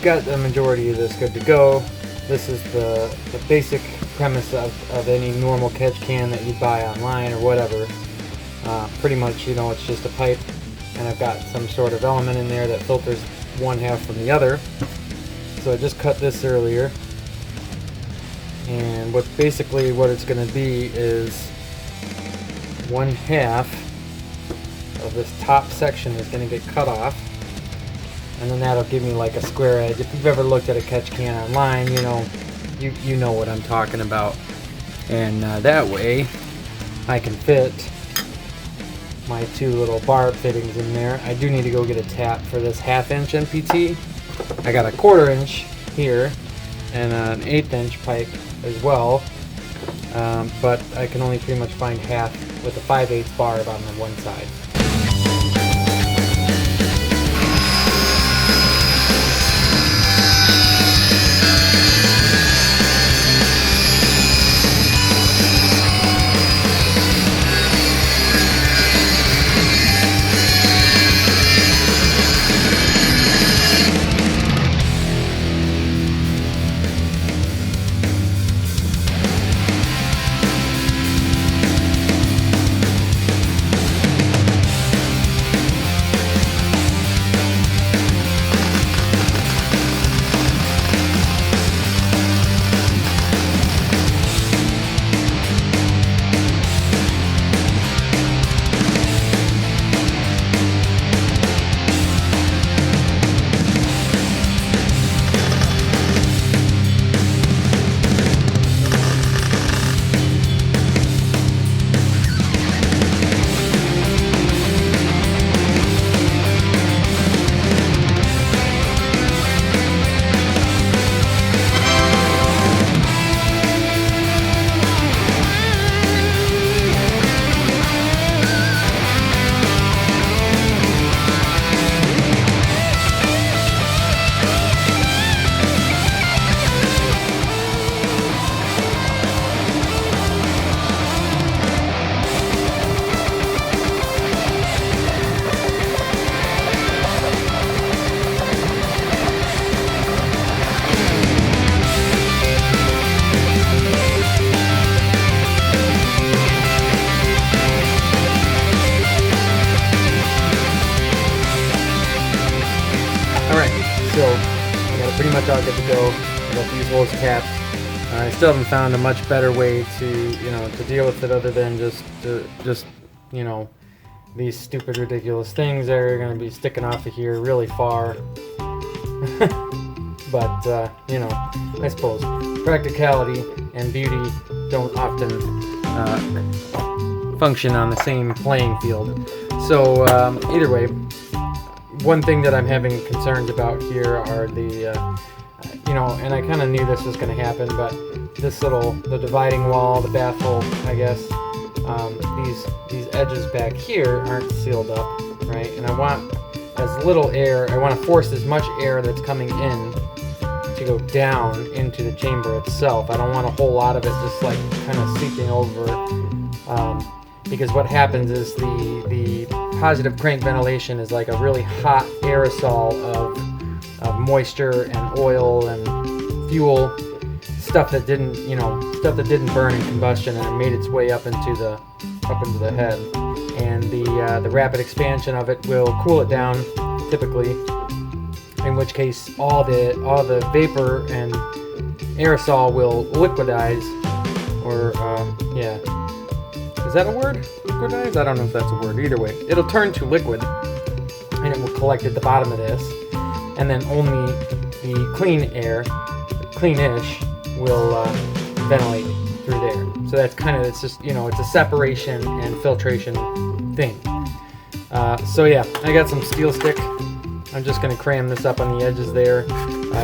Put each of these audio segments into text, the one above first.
got the majority of this good to go. This is the basic premise of any normal catch can that you buy online or whatever. Pretty much, you know, it's just a pipe, and I've got some sort of element in there that filters one half from the other. So I just cut this earlier, and what it's going to be is one half of this top section is going to get cut off, and then that'll give me like a square edge. If you've ever looked at a catch can online, you know what I'm talking about. And that way I can fit my two little barb fittings in there. I do need to go get a tap for this 1/2 inch NPT. I got a 1/4 inch here and an 1/8 inch pipe as well, but I can only pretty much find half with a 5/8 barb on the one side. So I got pretty much all good to go. I got these holes capped. I still haven't found a much better way to deal with it other than just these stupid ridiculous things that are going to be sticking off of here really far. But I suppose practicality and beauty don't often function on the same playing field. So either way, one thing that I'm having concerns about here are the, and I kind of knew this was going to happen, but the dividing wall, the baffle, I guess, these edges back here aren't sealed up, right? And I want as little air, I want to force as much air that's coming in to go down into the chamber itself. I don't want a whole lot of it just like kind of seeping over, because what happens is the positive crank ventilation is like a really hot aerosol of moisture and oil and fuel, stuff that didn't burn in combustion, and it made its way up into the head. And the rapid expansion of it will cool it down, typically. In which case, all the vapor and aerosol will liquidize, or is that a word? Liquidize? I don't know if that's a word. Either way, it'll turn to liquid, and it will collect at the bottom of this, and then only the cleanish, will ventilate through there. So that's kind of, it's a separation and filtration thing. So yeah, I got some steel stick. I'm just going to cram this up on the edges there.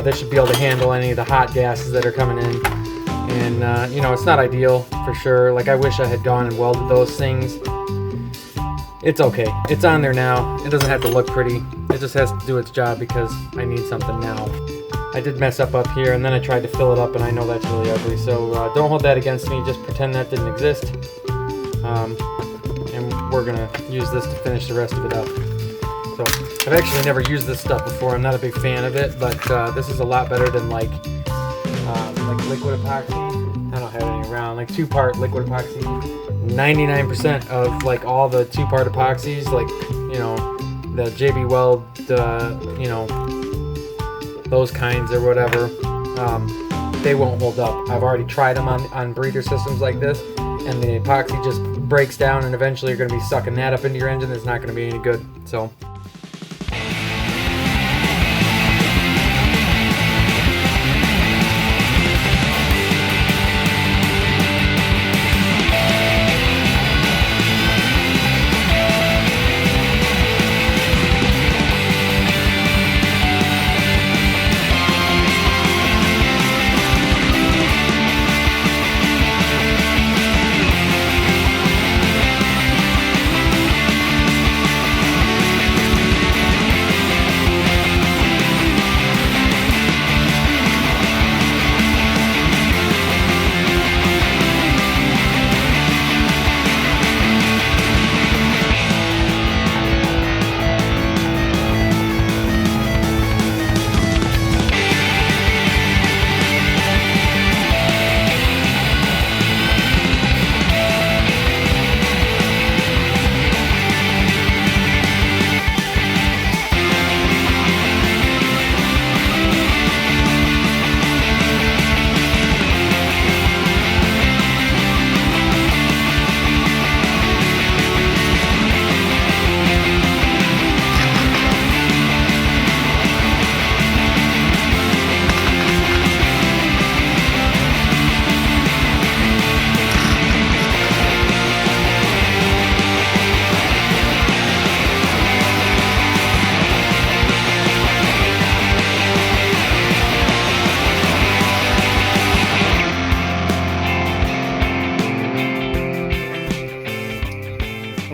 This should be able to handle any of the hot gases that are coming in. And, it's not ideal for sure. Like, I wish I had gone and welded those things. It's okay. It's on there now. It doesn't have to look pretty. It just has to do its job because I need something now. I did mess up here, and then I tried to fill it up, and I know that's really ugly. So don't hold that against me. Just pretend that didn't exist. And we're going to use this to finish the rest of it up. So I've actually never used this stuff before. I'm not a big fan of it, but this is a lot better than like liquid epoxy. I don't have any around. Like 2-part liquid epoxy. 99% of like all the 2-part epoxies, like, you know, the JB Weld, you know, those kinds or whatever, they won't hold up. I've already tried them on breeder systems like this, and the epoxy just breaks down, and eventually you're going to be sucking that up into your engine. It's not going to be any good. So.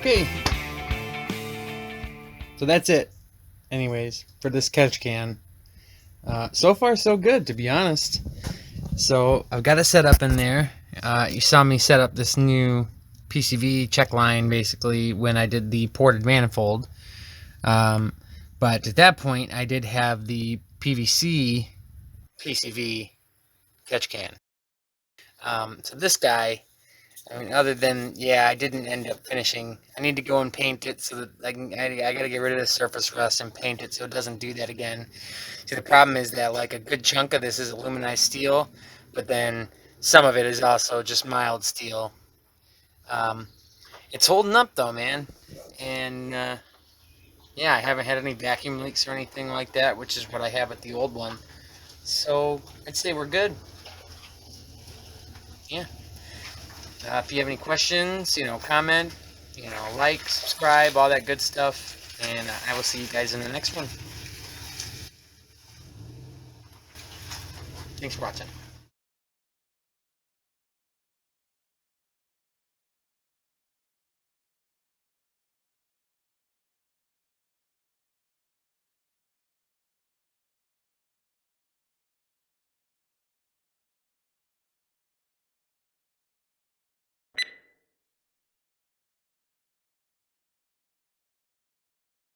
Okay, so that's it anyways for this catch can. So far so good, to be honest. So I've got it set up in there. You saw me set up this new PCV check line basically when I did the ported manifold, but at that point I did have the PVC PCV catch can. So this guy, I mean, other than, yeah, I didn't end up finishing. I need to go and paint it so that I got to get rid of the surface rust and paint it so it doesn't do that again. See, the problem is that like a good chunk of this is aluminized steel, but then some of it is also just mild steel. It's holding up though, man. And yeah, I haven't had any vacuum leaks or anything like that, which is what I have with the old one. So I'd say we're good. Yeah. If you have any questions, you know, comment, you know, like, subscribe, all that good stuff, and I will see you guys in the next one. Thanks for watching.